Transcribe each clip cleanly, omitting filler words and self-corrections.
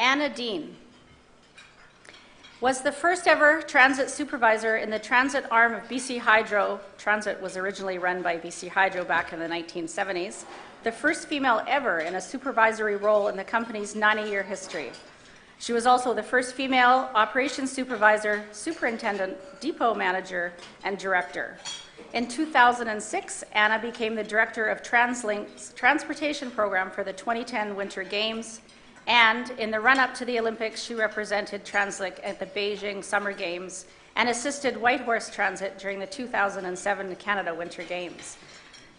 Anna Dean was the first ever transit supervisor in the transit arm of BC Hydro. Transit was originally run by BC Hydro back in the 1970s. The first female ever in a supervisory role in the company's 90-year history. She was also the first female operations supervisor, superintendent, depot manager, and director. In 2006, Anna became the director of TransLink's transportation program for the 2010 Winter Games, and in the run-up to the Olympics, she represented TransLink at the Beijing Summer Games and assisted Whitehorse Transit during the 2007 Canada Winter Games.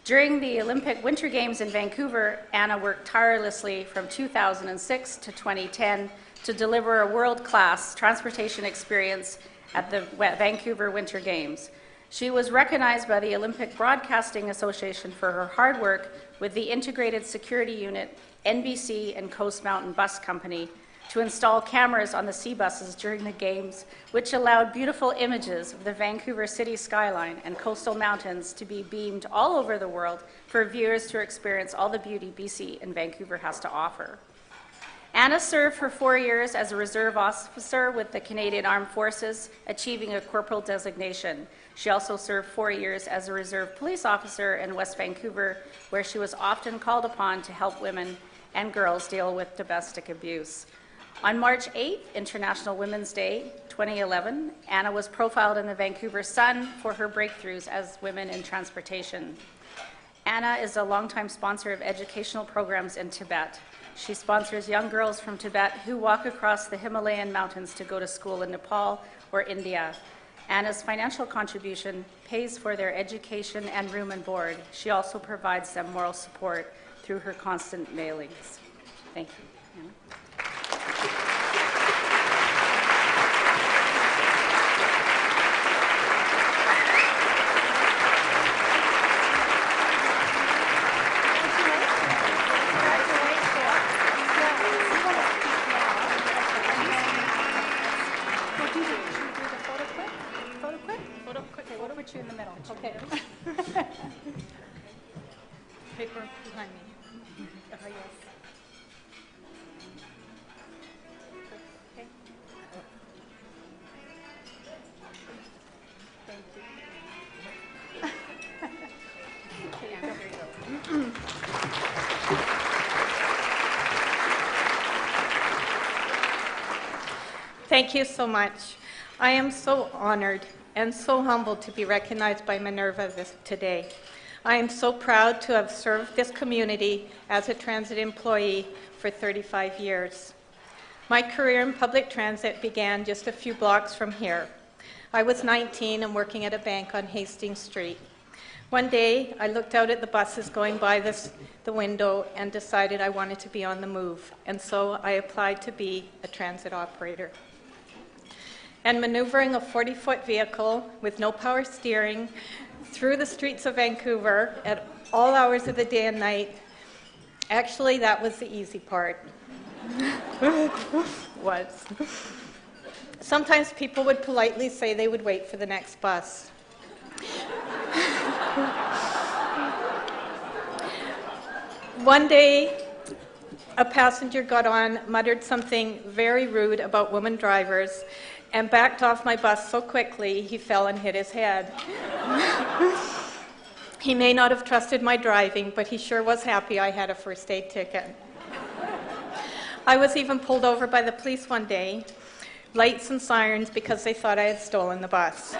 During the Olympic Winter Games in Vancouver, Anna worked tirelessly from 2006 to 2010 to deliver a world-class transportation experience at the Vancouver Winter Games. She was recognized by the Olympic Broadcasting Association for her hard work with the Integrated Security Unit, NBC, and Coast Mountain Bus Company to install cameras on the sea buses during the Games, which allowed beautiful images of the Vancouver city skyline and coastal mountains to be beamed all over the world for viewers to experience all the beauty BC and Vancouver has to offer. Anna served for 4 years as a reserve officer with the Canadian Armed Forces, achieving a corporal designation. She also served 4 years as a reserve police officer in West Vancouver, where she was often called upon to help women and girls deal with domestic abuse. On March 8th, International Women's Day 2011, Anna was profiled in the Vancouver Sun for her breakthroughs as women in transportation. Anna is a longtime sponsor of educational programs in Tibet. She sponsors young girls from Tibet who walk across the Himalayan mountains to go to school in Nepal or India. Anna's financial contribution pays for their education and room and board. She also provides them moral support through her constant mailings. Thank you, Anna. You in the middle. Okay. Paper behind me. Yes. Okay. Thank you. Okay, there you go. Thank you so much. I am so honored and so humbled to be recognized by Minerva today. I am so proud to have served this community as a transit employee for 35 years. My career in public transit began just a few blocks from here. I was 19 and working at a bank on Hastings Street. One day, I looked out at the buses going by the window and decided I wanted to be on the move, and so I applied to be a transit operator. And maneuvering a 40-foot vehicle with no power steering through the streets of Vancouver at all hours of the day and night, actually, that was the easy part. Sometimes people would politely say they would wait for the next bus. One day, a passenger got on, muttered something very rude about women drivers, and backed off my bus so quickly he fell and hit his head. He may not have trusted my driving, but he sure was happy I had a first aid ticket. I was even pulled over by the police one day, lights and sirens, because they thought I had stolen the bus.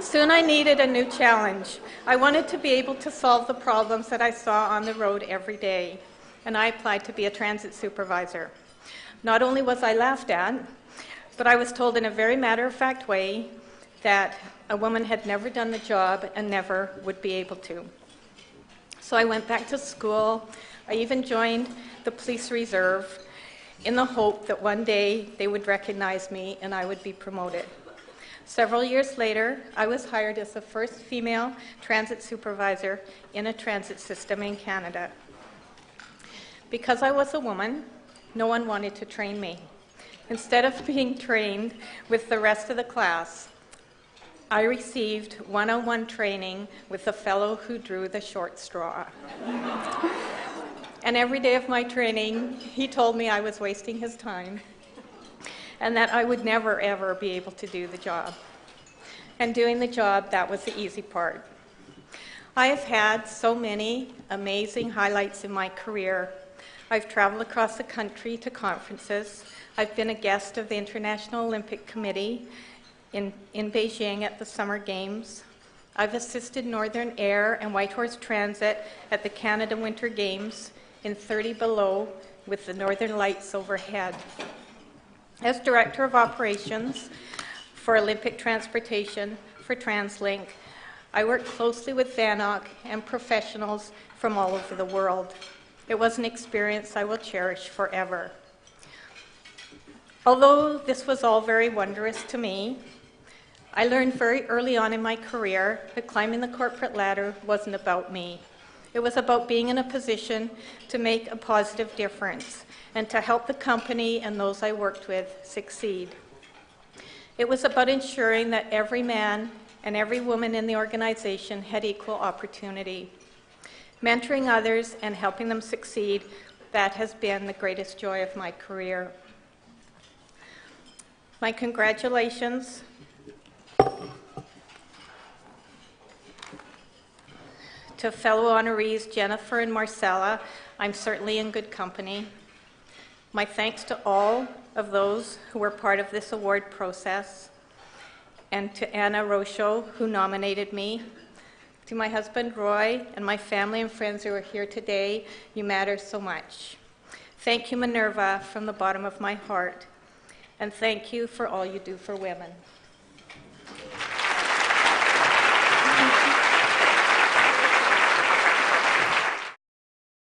Soon I needed a new challenge. I wanted to be able to solve the problems that I saw on the road every day, and I applied to be a transit supervisor. Not only was I laughed at, but I was told in a very matter-of-fact way that a woman had never done the job and never would be able to. So I went back to school. I even joined the police reserve in the hope that one day they would recognize me and I would be promoted. Several years later, I was hired as the first female transit supervisor in a transit system in Canada. Because I was a woman, no one wanted to train me. Instead of being trained with the rest of the class, I received one-on-one training with the fellow who drew the short straw. And every day of my training, he told me I was wasting his time and that I would never, ever be able to do the job. And doing the job, that was the easy part. I have had so many amazing highlights in my career. I've traveled across the country to conferences. I've been a guest of the International Olympic Committee in Beijing at the Summer Games. I've assisted Northern Air and Whitehorse Transit at the Canada Winter Games in 30 below with the Northern Lights overhead. As Director of Operations for Olympic Transportation for TransLink, I worked closely with VANOC and professionals from all over the world. It was an experience I will cherish forever. Although this was all very wondrous to me, I learned very early on in my career that climbing the corporate ladder wasn't about me. It was about being in a position to make a positive difference and to help the company and those I worked with succeed. It was about ensuring that every man and every woman in the organization had equal opportunity. Mentoring others and helping them succeed, that has been the greatest joy of my career. My congratulations to fellow honorees Jennifer and Marcella. I'm certainly in good company. My thanks to all of those who were part of this award process, and to Anna Rocho, who nominated me, to my husband Roy, and my family and friends who are here today. You matter so much. Thank you, Minerva, from the bottom of my heart, and thank you for all you do for women.